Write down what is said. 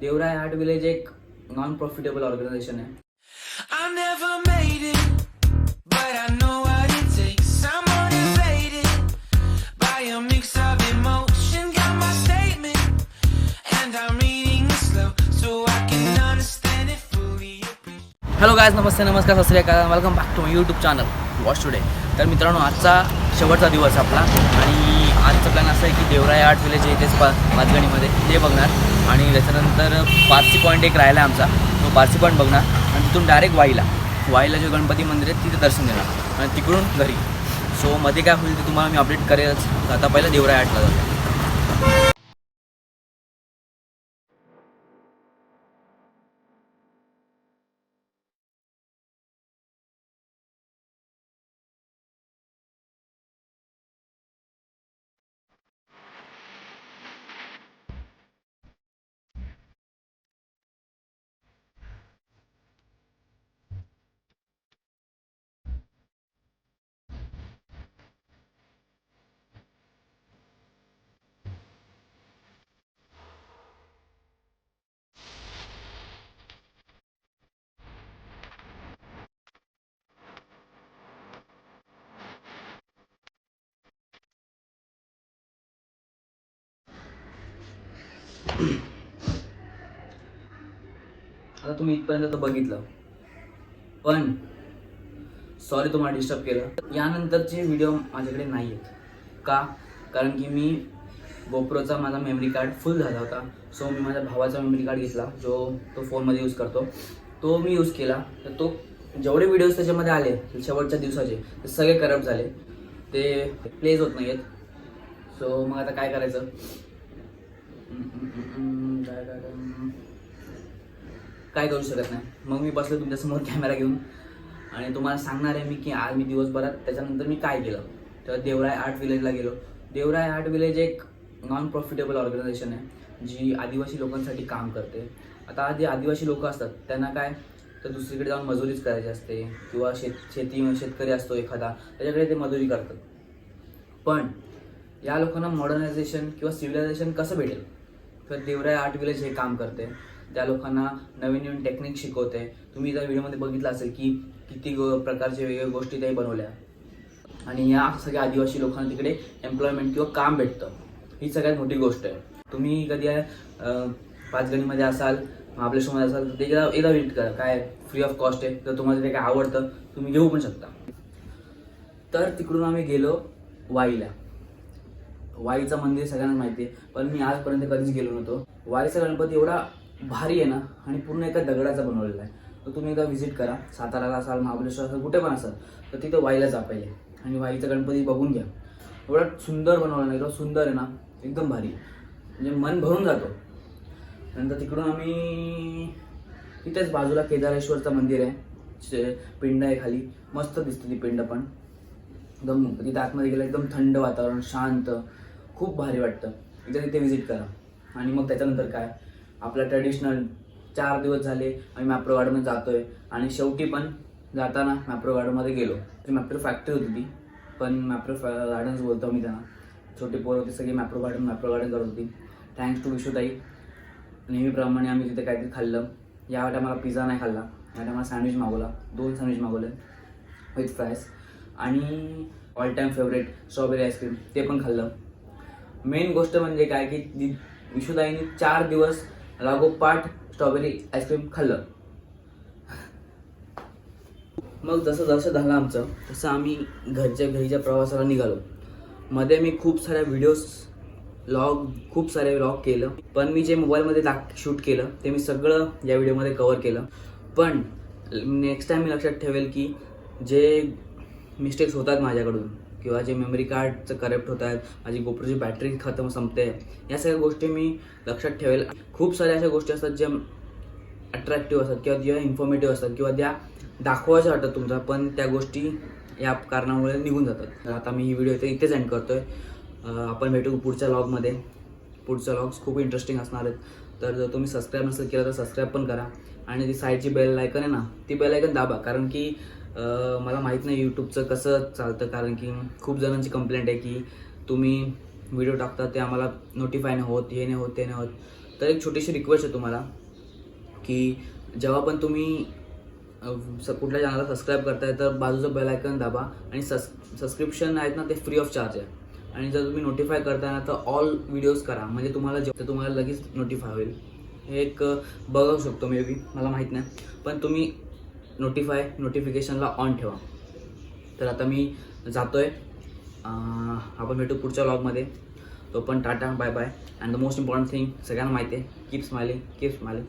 Devaraya art village एक non profitable organisation आहे. I never made it, but I know what it takes. I'm motivated by a mix of emotion. Got my statement, and I'm reading it slow so I can understand it fully. Hello guys, नमस्ते, नमस्कार, Sat Sri Akal, welcome back to my YouTube channel watch today. तर मित्रांनो, आजचा शेवटचा दिवस आपला आणि आजचा प्लॅन असा आहे की देवराय आर्ट विलेज येतेच पाचगणीमध्ये ते बघणार आणि त्याच्यानंतर पारसी पॉईंट एक राहिला आहे आमचा, तो पारसी पॉईंट बघणार आणि तिथून डायरेक्ट वाईला जे गणपती मंदिर आहे तिथे दर्शन देणार आणि तिकडून घरी. सो मध्ये काय होईल ते तुम्हाला मी अपडेट करेलच. आता पहिलं देवराय आर्टला जातो. आता तुम्ही इथपर्यंत तर बघितलं, पण सॉरी तुम्हाला डिस्टर्ब केलं. यानंतरचे व्हिडिओ माझ्याकडे नाही आहेत. का? कारण की मी गोप्रोचा माझा मेमरी कार्ड फुल झाला होता. सो मी माझ्या भावाचा मेमरी कार्ड घेतला, जो तो फोनमध्ये यूज करतो, तो मी यूज केला. तर तो जेवढे व्हिडिओज त्याच्यामध्ये आले शेवटच्या दिवसाचे ते सगळे करप्ट झाले, ते प्लेज होत नाही आहेत. सो मग आता काय करायचं? काय करू शकत नाही. मग मी बसलो तुमच्यासमोर कॅमेरा घेऊन आणि तुम्हाला सांगणार आहे मी की आज मी दिवसभरात त्याच्यानंतर मी काय केलं. तर देवराय आर्ट विलेजला गेलो. देवराय आर्ट विलेज एक नॉन प्रॉफिटेबल ऑर्गनायझेशन आहे जी आदिवासी लोकांसाठी काम करते. आता जे आदिवासी लोक असतात त्यांना काय तर दुसरीकडे जाऊन मजुरीच करायची असते किंवा शेतकरी असतो एखादा, त्याच्याकडे ते मजुरी करतात. पण या लोकांना मॉडर्नायझेशन किंवा सिव्हिलायझेशन कसं भेटेल? तर देवराय आर्ट विलेज हे काम करते. त्या लोकांना नवीन नवीन टेक्निक शिकवते. तुम्ही त्या व्हिडिओमध्ये बघितलं असेल की किती प्रकारचे वेगवेगळ्या गोष्टी त्याही बनवल्या आणि या सगळ्या आदिवासी लोकांना तिकडे एम्प्लॉयमेंट किंवा काम भेटतं. ही सगळ्यात मोठी गोष्ट आहे. तुम्ही कधी पाचगणीमध्ये असाल, महाबळेश्वरमध्ये असाल तर त्याला एकदा विजिट करा. काय फ्री ऑफ कॉस्ट आहे. जर तुम्हाला ते काय आवडतं तुम्ही घेऊ पण शकता. तर तिकडून आम्ही गेलो वाईला. वाईचं मंदिर सगळ्यांना माहिती आहे, पण मी आजपर्यंत कधीच गेलो नव्हतो. वाईचा गणपती एवढा भारी आहे ना आणि पूर्ण एका दगडाचा बनवलेला आहे. तर तुम्ही एकदा व्हिजिट करा. साताराला असाल, महाबळेश्वर असाल, कुठे पण असाल तर तिथं वाईला जा पहिले आणि वाईचा गणपती बघून घ्या. एवढा सुंदर बनवला नाही, एवढा सुंदर आहे ना, एकदम भारी, म्हणजे मन भरून जातो. नंतर तिकडून आम्ही तिथेच बाजूला केदारेश्वरचं मंदिर आहे, पिंड आहे खाली, मस्त दिसते ती पिंड पण. एकदम तिथे आतमध्ये गेलं एकदम थंड वातावरण, शांत, खूप भारी वाटतं. एकदा तिथे व्हिजिट करा. आणि मग त्याच्यानंतर काय आपलं ट्रेडिशनल 4 दिवस झाले आम्ही मॅप्रो गार्डनमध्ये जातोय आणि शेवटी पण जाताना मॅप्रो गार्डनमध्ये गेलो. मॅप्रो फॅक्टरी होती ती, पण मॅप्रो गार्डन्स बोलतो मी त्यांना. छोटे पोरं होते सगळे, मॅप्रो गार्डन करत होती. थँक्स टू विशुताई. नेहमीप्रमाणे आम्ही तिथे काहीतरी खाल्लं. या टायमाला पिझ्झा नाही खाल्ला, या टायमाला सँडविच मागवला, 2 सँडविच मागवले विथ फ्राईज आणि all time favourite strawberry ice cream ते पण खाल्लं. मेन गोष्ट म्हणजे काय की विशुताईने 4 दिवस लागोपाठ स्ट्रॉबेरी आईस्क्रीम खाल्लं. मग जसं झालं आमचं तसं आम्ही घरीच्या प्रवासाला निघालो. मध्ये मी खूप साऱ्या खूप सारे व्लॉग केलं, पण मी जे मोबाईलमध्ये शूट केलं ते मी सगळं या व्हिडिओमध्ये कव्हर केलं. पण नेक्स्ट टाइम मी लक्षात ठेवेल की जे मिस्टेक्स होतात माझ्याकडून किंवा जे मेमरी कार्डचं करप्ट होत आहेत, माझी गोप्रोची बॅटरी संपते, या सगळ्या गोष्टी मी लक्षात ठेवेल. खूप साऱ्या अशा गोष्टी असतात ज्या अट्रॅक्टिव्ह असतात किंवा ज्या इन्फॉर्मेटिव्ह असतात किंवा त्या दाखवायच्या वाटतात तुमचा, पण त्या गोष्टी या कारणामुळे निघून जातात. तर आता मी ही व्हिडिओ इथेच एंड करतोय. आपण भेटू पुढच्या व्लॉगमध्ये. पुढच्या व्लॉग्स खूप इंटरेस्टिंग असणार आहेत. तर जर तुम्ही सबस्क्राईब नसेल केलं तर सबस्क्राईब पण करा आणि ती साईडची बेल आयकन आहे ना, ती बेल आयकन दाबा. कारण की मला माहीत नाही यूट्यूबचं कसं चालतं, कारण की खूप जणांची कंप्लेंट आहे की तुम्ही व्हिडिओ टाकता ते आम्हाला नोटिफाय नाही होत, हे नाही होत, ते नाही होत. तर तर एक छोटीशी रिक्वेस्ट आहे तुम्हाला की जेव्हा पण तुम्ही कुठल्या चॅनलला सबस्क्राईब करताय तर बाजूचं बेल आयकन दाबा आणि सबस्क्रिप्शन आहेत ना ते फ्री ऑफ चार्ज आहे. आणि जर तुम्ही नोटिफाय करताय ना तर ऑल व्हिडिओज करा, म्हणजे तुम्हाला लगेच नोटिफाय होईल. हे एक बघू शकतो मे बी, मला माहीत नाही, पण तुम्ही नोटिफिकेशनला ऑन ठेवा. तर आता मी जातोय, आपण भेटू पुढच्या व्लॉगमध्ये. तो पण tata, bye bye. And the most important thing सगळ्यांना माहिती आहे, कीप स्माइलिंग, बाय.